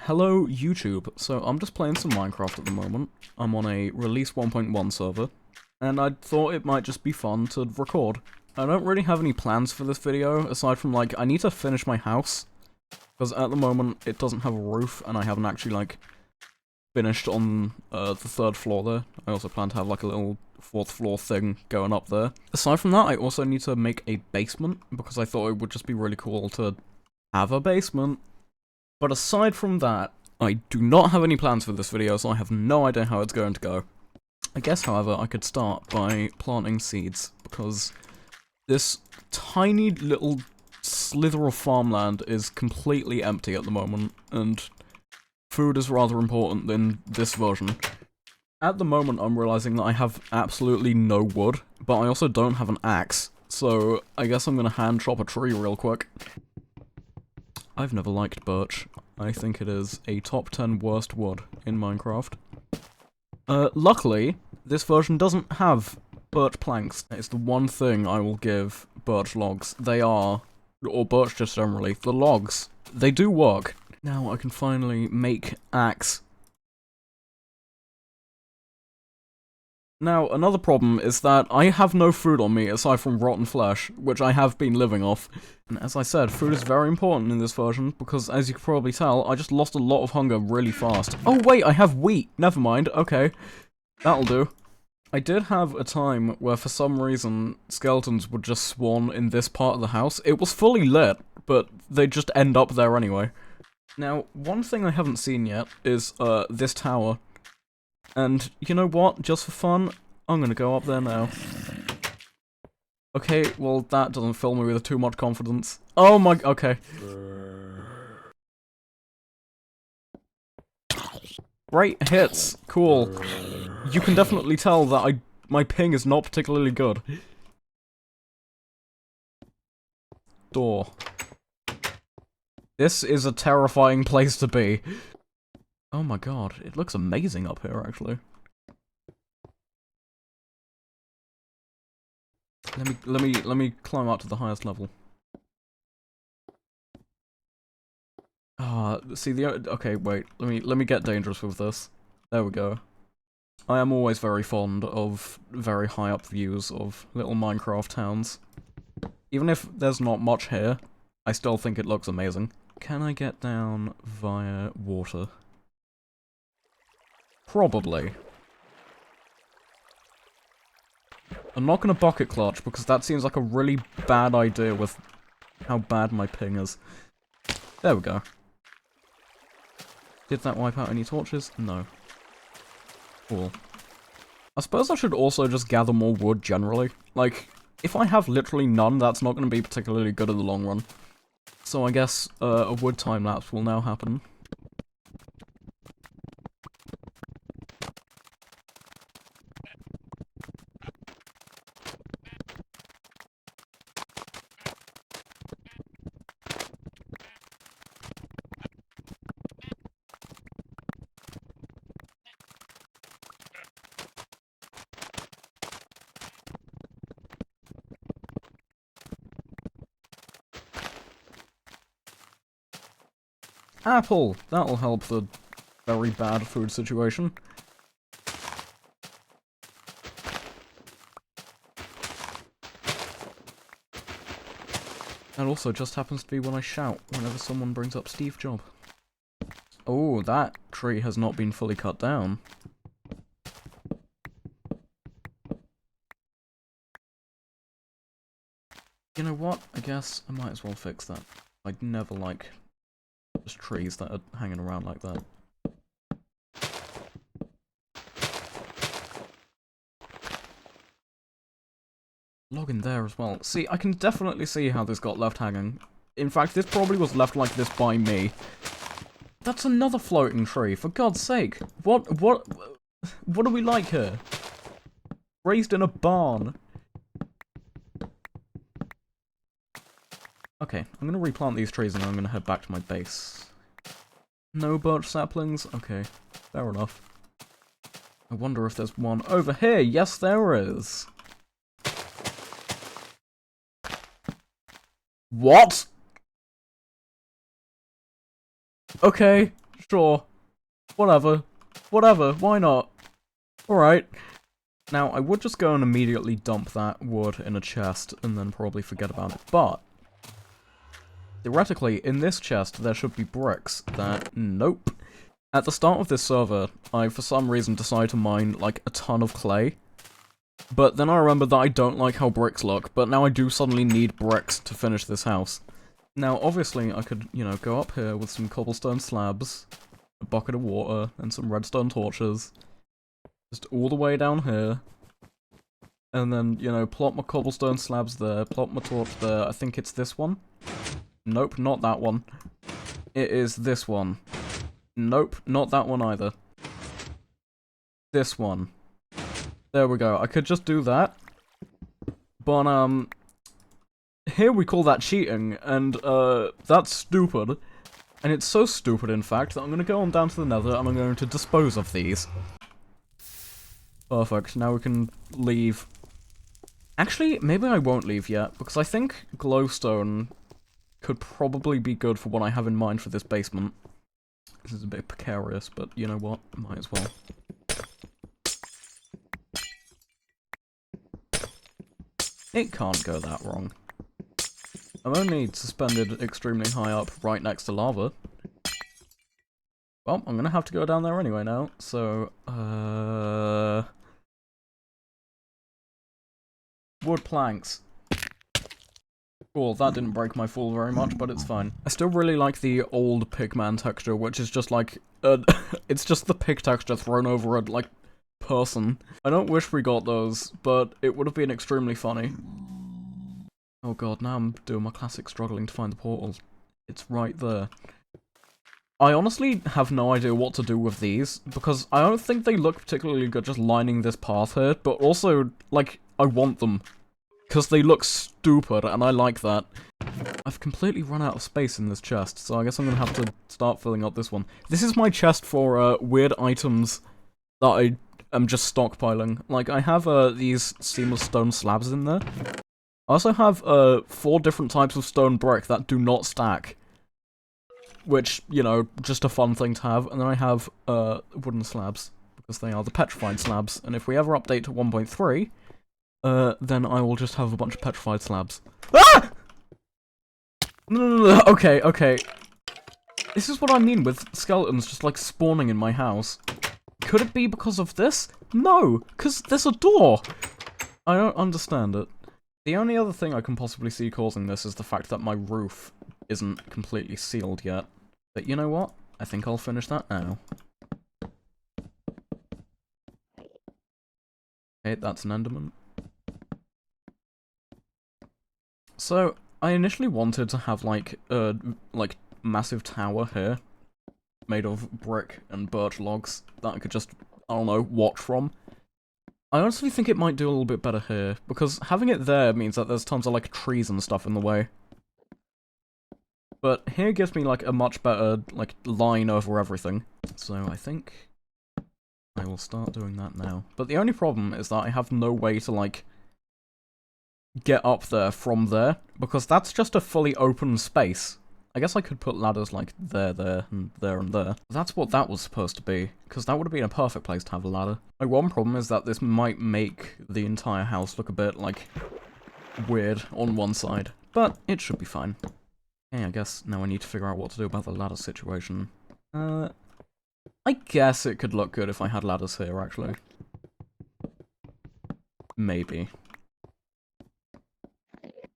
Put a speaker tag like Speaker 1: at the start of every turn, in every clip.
Speaker 1: Hello YouTube, so I'm just playing some Minecraft at the moment. I'm on a release 1.1 server, and I thought it might just be fun to record. I don't really have any plans for this video, aside from like, I need to finish my house, because at the moment it doesn't have a roof, and I haven't actually like, finished on the third floor there. I also plan to have like a little fourth floor thing going up there. Aside from that, I also need to make a basement, because I thought it would just be really cool to have a basement. But aside from that, I do not have any plans for this video, so I have no idea how it's going to go. I guess, however, I could start by planting seeds, because this tiny little slither of farmland is completely empty at the moment, and food is rather important in this version. At the moment, I'm realizing that I have absolutely no wood, but I also don't have an axe, so I guess I'm gonna hand chop a tree real quick. I've never liked birch. I think it is a top 10 worst wood in Minecraft. Luckily, this version doesn't have birch planks. It's the one thing I will give birch logs. They are, or birch just generally, the logs. They do work. Now I can finally make axe. Now, another problem is that I have no food on me aside from rotten flesh, which I have been living off. And as I said, food is very important in this version, because as you can probably tell, I just lost a lot of hunger really fast. Oh wait, I have wheat! Never mind, okay. That'll do. I did have a time where for some reason, skeletons would just spawn in this part of the house. It was fully lit, but they'd just end up there anyway. Now, one thing I haven't seen yet is, this tower. And, you know what? Just for fun, I'm gonna go up there now. Okay, well, that doesn't fill me with too much confidence. Oh my... okay. Great hits. Cool. You can definitely tell that my ping is not particularly good. Door. This is a terrifying place to be. Oh my god, it looks amazing up here, actually. Let me climb up to the highest level. See okay, wait, let me get dangerous with this. There we go. I am always very fond of very high up views of little Minecraft towns. Even if there's not much here, I still think it looks amazing. Can I get down via water? Probably. I'm not gonna bucket clutch, because that seems like a really bad idea with how bad my ping is. There we go. Did that wipe out any torches? No. Cool. I suppose I should also just gather more wood generally. Like, if I have literally none, that's not gonna be particularly good in the long run. So I guess, a wood time-lapse will now happen. Apple! That'll help the very bad food situation. That also just happens to be when I shout whenever someone brings up Steve Jobs. Oh, that tree has not been fully cut down. You know what? I guess I might as well fix that. I'd never like just trees that are hanging around like that. Log in there as well. See, I can definitely see how this got left hanging. In fact, this probably was left like this by me. That's another floating tree, for God's sake. What do we like here? Raised in a barn. Okay, I'm gonna replant these trees and then I'm gonna head back to my base. No birch saplings? Okay, fair enough. I wonder if there's one over here. Yes, there is. What? Okay, Sure. Whatever. Whatever, why not? Alright. Now, I would just go and immediately dump that wood in a chest, and then probably forget about it, but theoretically, in this chest, there should be bricks that... Nope. At the start of this server, I, for some reason, decided to mine, like, a ton of clay. But then I remembered that I don't like how bricks look, but now I do suddenly need bricks to finish this house. Now, obviously, I could, you know, go up here with some cobblestone slabs, a bucket of water, and some redstone torches. Just all the way down here. And then, you know, plop my cobblestone slabs there, plop my torch there. I think it's this one. Nope, not that one. It is this one. Nope, not that one either. This one. There we go. I could just do that. But, here we call that cheating, and, that's stupid. And it's so stupid, in fact, that I'm gonna go on down to the nether, and I'm going to dispose of these. Perfect, now we can leave. Actually, maybe I won't leave yet, because I think glowstone could probably be good for what I have in mind for this basement. This is a bit precarious, but you know what? Might as well. It can't go that wrong. I'm only suspended extremely high up right next to lava. Well, I'm gonna have to go down there anyway now, so, wood planks. Cool, that didn't break my fall very much, but it's fine. I still really like the old pigman texture, which is just like, it's just the pig texture thrown over a, like, person. I don't wish we got those, but it would have been extremely funny. Oh god, now I'm doing my classic struggling to find the portal. It's right there. I honestly have no idea what to do with these, because I don't think they look particularly good just lining this path here, but also, like, I want them. Because they look stupid, and I like that. I've completely run out of space in this chest, so I guess I'm gonna have to start filling up this one. This is my chest for, weird items that I am just stockpiling. Like, I have, these seamless stone slabs in there. I also have, 4 different types of stone brick that do not stack. Which, you know, just a fun thing to have. And then I have, wooden slabs, because they are the petrified slabs. And if we ever update to 1.3, then I will just have a bunch of petrified slabs. Ah! No, okay, okay. This is what I mean with skeletons just, like, spawning in my house. Could it be because of this? No, because there's a door! I don't understand it. The only other thing I can possibly see causing this is the fact that my roof isn't completely sealed yet. But you know what? I think I'll finish that now. Okay, that's an enderman. So, I initially wanted to have, like, a, massive tower here, made of brick and birch logs, that I could just, I don't know, watch from. I honestly think it might do a little bit better here, because having it there means that there's tons of, like, trees and stuff in the way. But here gives me, like, a much better, like, line over everything. So I think I will start doing that now. But the only problem is that I have no way to, like, get up there from there, because that's just a fully open space. I guess I could put ladders, like, there, and there, and there. That's what that was supposed to be, because that would have been a perfect place to have a ladder. My one problem is that this might make the entire house look a bit, like, weird on one side, but it should be fine. Okay, I guess now I need to figure out what to do about the ladder situation. I guess it could look good if I had ladders here, actually. Maybe.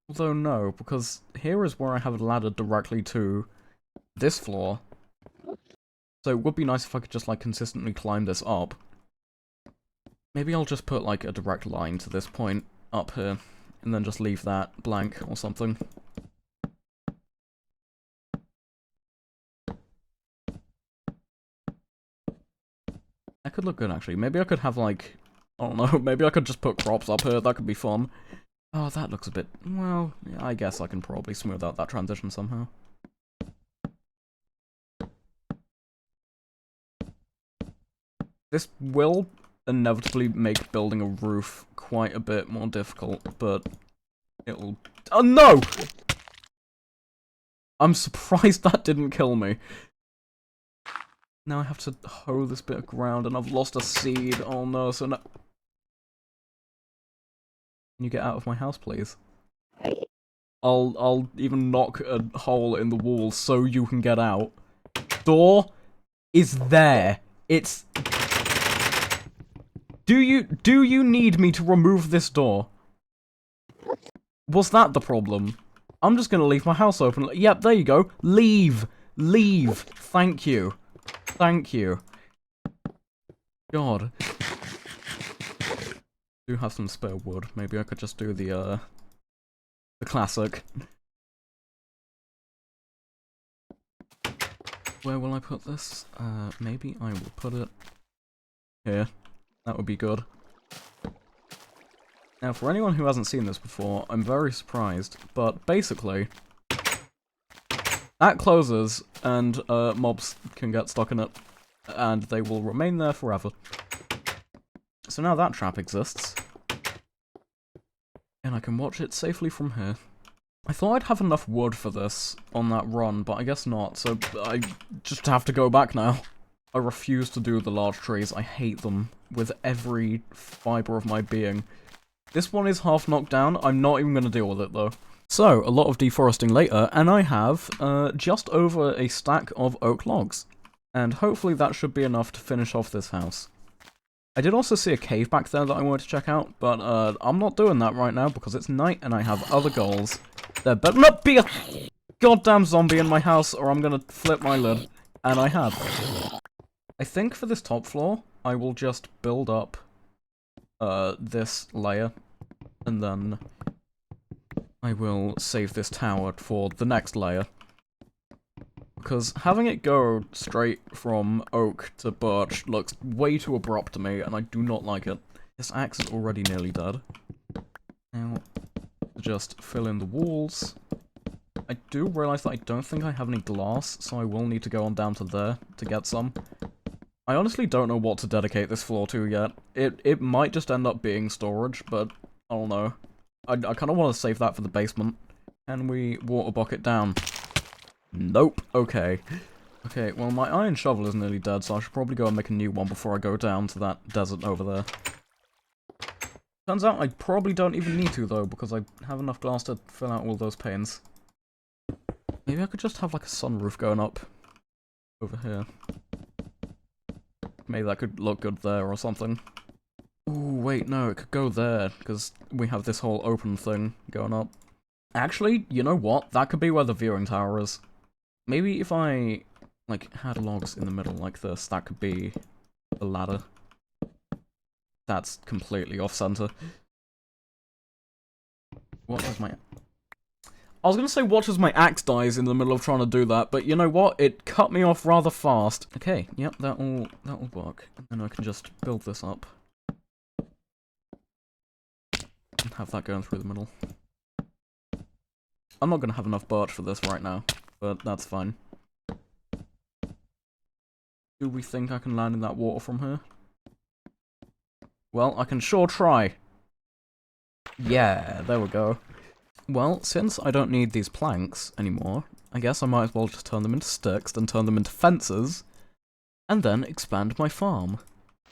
Speaker 1: Although no, because here is where I have a ladder directly to this floor. So it would be nice if I could just, like, consistently climb this up. Maybe I'll just put, like, a direct line to this point up here, and then just leave that blank or something. That could look good, actually. Maybe I could have, like, I don't know, maybe I could just put crops up here, that could be fun. Oh, that looks a bit, well, yeah, I guess I can probably smooth out that transition somehow. This will inevitably make building a roof quite a bit more difficult, but it'll... Oh, no! I'm surprised that didn't kill me. Now I have to hoe this bit of ground, and I've lost a seed. Oh no, so no... Can you get out of my house, please? I'll even knock a hole in the wall so you can get out. Door is there. It's... Do you need me to remove this door? Was that the problem? I'm just gonna leave my house open. Yep, there you go. Leave! Leave! Thank you. Thank you. God. I do have some spare wood. Maybe I could just do the classic. Where will I put this? Maybe I will put it here. That would be good. Now, for anyone who hasn't seen this before, I'm very surprised, but basically, that closes, and mobs can get stuck in it, and they will remain there forever. So now that trap exists, and I can watch it safely from here. I thought I'd have enough wood for this on that run, but I guess not, so I just have to go back now. I refuse to do the large trees. I hate them with every fibre of my being. This one is half knocked down. I'm not even going to deal with it, though. So, a lot of deforesting later, and I have just over a stack of oak logs. And hopefully that should be enough to finish off this house. I did also see a cave back there that I wanted to check out, but I'm not doing that right now because it's night and I have other goals. There better not be a goddamn zombie in my house or I'm going to flip my lid. And I have. I think for this top floor, I will just build up this layer, and then I will save this tower for the next layer. Because having it go straight from oak to birch looks way too abrupt to me, and I do not like it. This axe is already nearly dead. Now, just fill in the walls. I do realise that I don't think I have any glass, so I will need to go on down to there to get some. I honestly don't know what to dedicate this floor to yet. It might just end up being storage, but I don't know. I kind of want to save that for the basement. Can we water bucket down? Nope. Okay. Okay, well my iron shovel is nearly dead, so I should probably go and make a new one before I go down to that desert over there. Turns out I probably don't even need to, though, because I have enough glass to fill out all those panes. Maybe I could just have like a sunroof going up over here. Maybe that could look good there or something. Ooh, wait, no, it could go there, because we have this whole open thing going up. Actually, you know what? That could be where the viewing tower is. Maybe if I, like, had logs in the middle like this, that could be the ladder. That's completely off-center. What is my... I was gonna say watch as my axe dies in the middle of trying to do that, but you know what? It cut me off rather fast. Okay, yep, that'll work. And I can just build this up. And have that going through the middle. I'm not gonna have enough birch for this right now, but that's fine. Do we think I can land in that water from here? Well, I can sure try. Yeah, there we go. Well, since I don't need these planks anymore, I guess I might as well just turn them into sticks, then turn them into fences, and then expand my farm.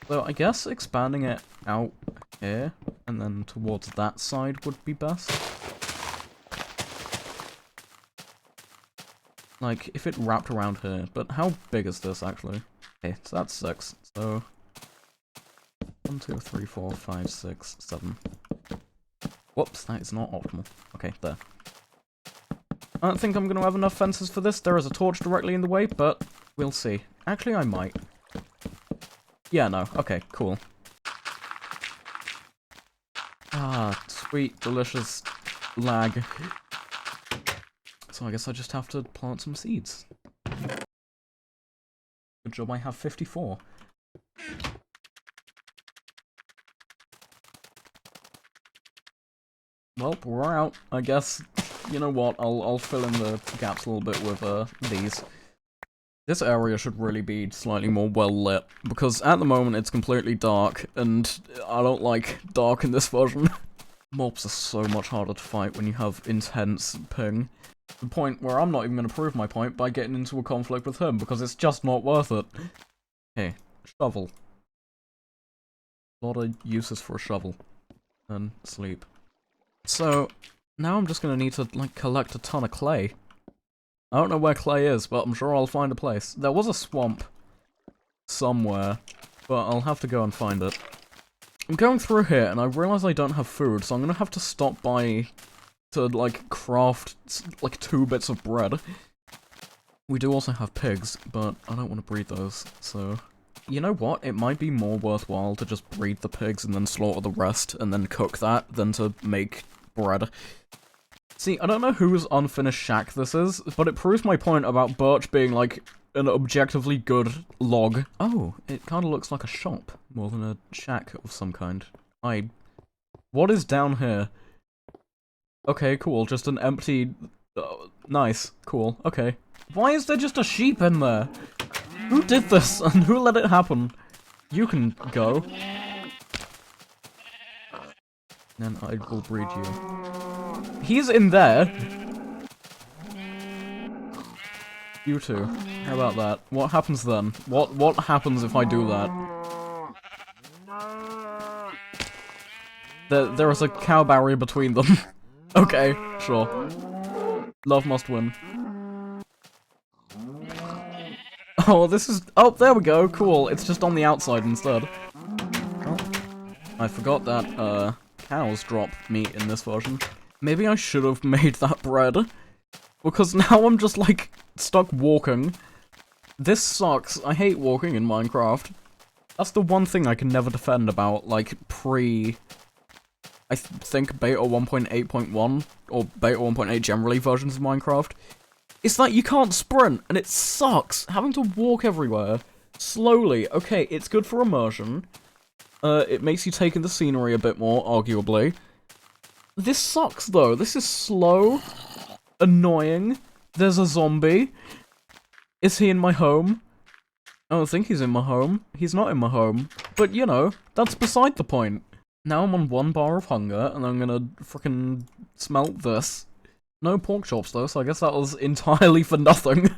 Speaker 1: So I guess expanding it out here, and then towards that side would be best. Like, if it wrapped around here, but how big is this actually? Okay, so that's 6, so... 1, 2, 3, 4, 5, 6, 7... Whoops, that is not optimal. Okay, there. I don't think I'm going to have enough fences for this. There is a torch directly in the way, but we'll see. Actually, I might. Yeah, no. Okay, cool. Ah, sweet, delicious lag. So I guess I just have to plant some seeds. Good job I have 54. Well, we're out. I guess, you know what, I'll fill in the gaps a little bit with these. This area should really be slightly more well lit, because at the moment it's completely dark, and I don't like dark in this version. Mobs are so much harder to fight when you have intense ping. To the point where I'm not even going to prove my point by getting into a conflict with him, because it's just not worth it. Okay, shovel. A lot of uses for a shovel. And sleep. So, now I'm just gonna need to, like, collect a ton of clay. I don't know where clay is, but I'm sure I'll find a place. There was a swamp somewhere, but I'll have to go and find it. I'm going through here, and I realize I don't have food, so I'm gonna have to stop by to, like, craft, like, 2 bits of bread. We do also have pigs, but I don't want to breed those, so... You know what? It might be more worthwhile to just breed the pigs and then slaughter the rest, and then cook that, than to make bread. See, I don't know whose unfinished shack this is, but it proves my point about birch being, like, an objectively good log. Oh, it kinda looks like a shop, more than a shack of some kind. What is down here? Okay, cool, just an empty... nice, cool, okay. Why is there just a sheep in there? Who did this, and who let it happen? You can go. Then I will breed you. He's in there! You two. How about that? What happens then? What happens if I do that? There is a cow barrier between them. Okay, sure. Love must win. Oh, this is... Oh, there we go, cool. It's just on the outside instead. Oh. I forgot that, cows drop meat in this version. Maybe I should have made that bread. Because now I'm just, like, stuck walking. This sucks. I hate walking in Minecraft. That's the one thing I can never defend about, like, I think beta 1.8.1, or beta 1.8 generally versions of Minecraft. It's like you can't sprint, and it sucks, having to walk everywhere, slowly. Okay, it's good for immersion. It makes you take in the scenery a bit more, arguably. This sucks, though. This is slow, annoying. There's a zombie. Is he in my home? I don't think he's in my home. He's not in my home. But, you know, that's beside the point. Now I'm on 1 bar of hunger, and I'm gonna frickin' smelt this. No pork chops though, so I guess that was entirely for nothing.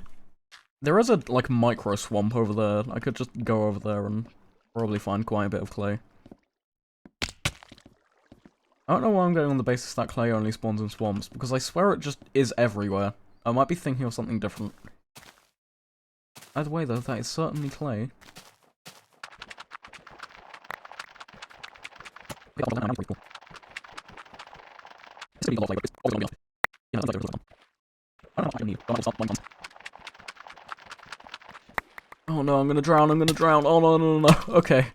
Speaker 1: There is a, like, micro swamp over there. I could just go over there and probably find quite a bit of clay. I don't know why I'm going on the basis that clay only spawns in swamps, because I swear it just is everywhere. I might be thinking of something different. Either way though, that is certainly clay. Oh no, I'm gonna drown, oh no. Okay.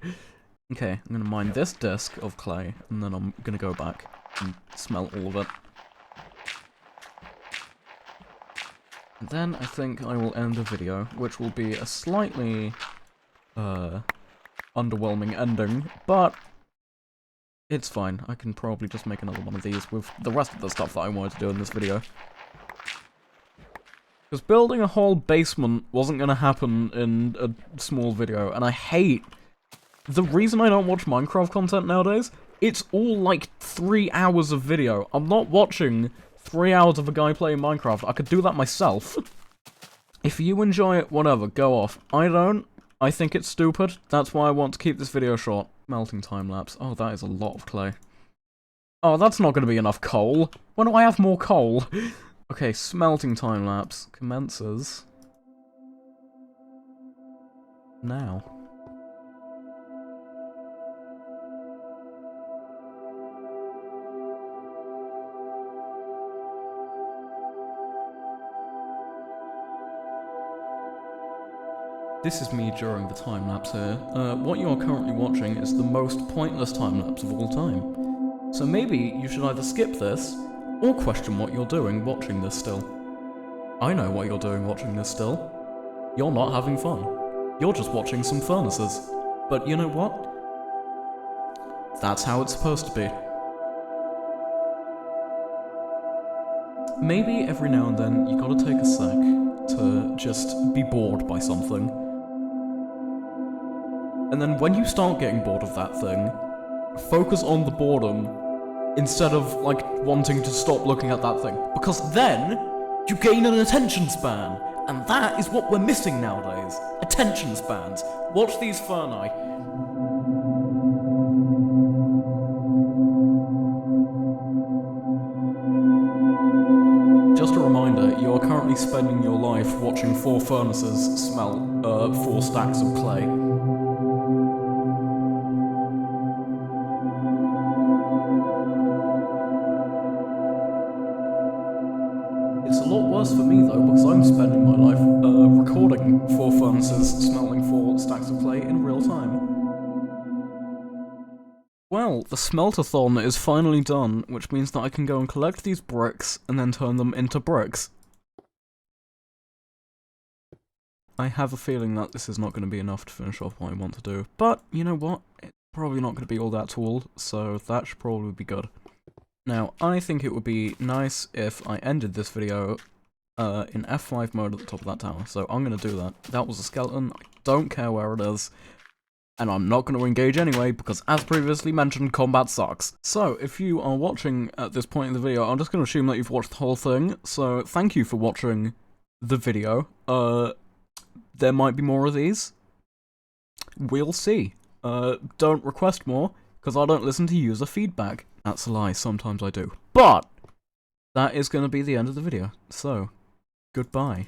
Speaker 1: Okay, I'm gonna mine this disc of clay, and then I'm gonna go back and smelt all of it. And then I think I will end the video, which will be a slightly, underwhelming ending, but it's fine. I can probably just make another one of these with the rest of the stuff that I wanted to do in this video. Because building a whole basement wasn't gonna happen in a small video, and I hate... The reason I don't watch Minecraft content nowadays, it's all like 3 hours of video. I'm not watching 3 hours of a guy playing Minecraft. I could do that myself. If you enjoy it, whatever, go off. I don't. I think it's stupid. That's why I want to keep this video short. Melting time-lapse. Oh, that is a lot of clay. Oh, that's not gonna be enough coal. When do I have more coal? Okay, smelting time-lapse commences now. This is me during the time-lapse here. What you are currently watching is the most pointless time-lapse of all time. So maybe you should either skip this, or question what you're doing watching this still. I know what you're doing watching this still. You're not having fun. You're just watching some furnaces. But you know what? That's how it's supposed to be. Maybe every now and then you gotta take a sec to just be bored by something. And then when you start getting bored of that thing, focus on the boredom instead of, like, wanting to stop looking at that thing. Because then, you gain an attention span, And that is what we're missing nowadays. Attention spans. Watch these Ferni. Just a reminder, you are currently spending your life watching 4 furnaces smelt 4 stacks of clay. It's a lot worse for me though, because I'm spending my life recording 4 furnaces smelting 4 stacks of clay in real time. Well, the smeltathon is finally done, which means that I can go and collect these bricks and then turn them into bricks. I have a feeling that this is not going to be enough to finish off what I want to do, but you know what? It's probably not going to be all that tall, so that should probably be good. Now, I think it would be nice if I ended this video in F5 mode at the top of that tower, so I'm going to do that. That was a skeleton, I don't care where it is, and I'm not going to engage anyway, because as previously mentioned, combat sucks. So, if you are watching at this point in the video, I'm just going to assume that you've watched the whole thing, so thank you for watching the video. There might be more of these. We'll see. Don't request more, because I don't listen to user feedback. That's a lie, sometimes I do. But that is going to be the end of the video, so goodbye.